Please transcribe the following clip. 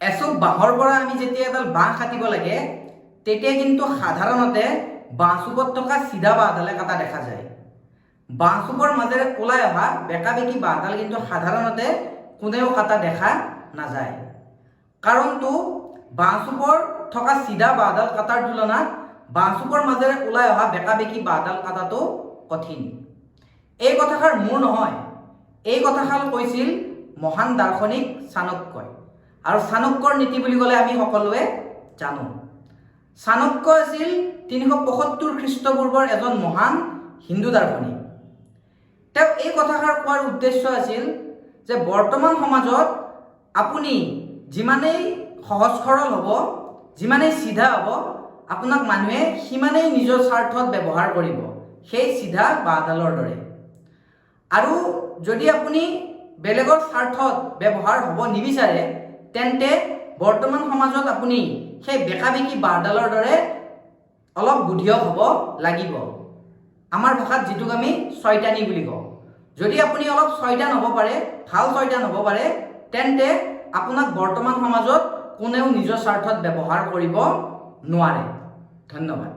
এচুক বাঁহৰ পৰা আমি যেতিয়া এডাল বাঁহ কাটিব লাগে তেতিয়া কিন্তু সাধাৰণতে বাঁহচুপত থকা চিধা বাঁহডালে কাটা দেখা যায়। বাঁহচুপৰ মাজেৰে ওলাই অহা বেকা বেকি বাঁহডাল কিন্তু সাধাৰণতে কোনেও কাটা দেখা নাযায়। কাৰণটো বাঁহচুপৰ থকা চিধা বাঁহডাল কাটাৰ তুলনাত বাঁহচুপৰ মাজেৰে ওলাই অহা বেকা বেকি বাঁহডাল কাটাটো কঠিন। এই কথাষাৰ মোৰ নহয়, এই কথাষাৰ কৈছিল মহান দাৰ্শনিক চাণক্যই। আৰু চাণক্যৰ নীতি বুলি ক'লে আমি সকলোৱে জানো। চাণক্য আছিল 375 খ্ৰীষ্টপূৰ্বৰ এজন মহান হিন্দু দাৰ্শনিক। তেওঁ এই কথাষাৰ কোৱাৰ উদ্দেশ্য আছিল যে বৰ্তমান সমাজত আপুনি যিমানেই সহজ সৰল হ'ব, যিমানেই চিধা হ'ব, আপোনাক মানুহে সিমানেই নিজৰ স্বাৰ্থত ব্যৱহাৰ কৰিব, সেই চিধা বাঁহডালৰ দৰে। আৰু যদি আপুনি বেলেগৰ স্বাৰ্থত ব্যৱহাৰ হ'ব নিবিচাৰে তেন্তে বৰ্তমান সমাজত আপুনি সেই বেকা বেকি বাঁহডালৰ দৰে অলপ বুদ্ধিয়ক হ'ব লাগিব। আমাৰ ভাষাত যিটোক আমি ছয়তানী বুলি কওঁ। যদি আপুনি অলপ ছয়তান হ'ব পাৰে, ভাল ছয়তান হ'ব পাৰে, তেন্তে আপোনাক বৰ্তমান সমাজত কোনেও নিজৰ স্বাৰ্থত ব্যৱহাৰ কৰিব নোৱাৰে। ধন্যবাদ।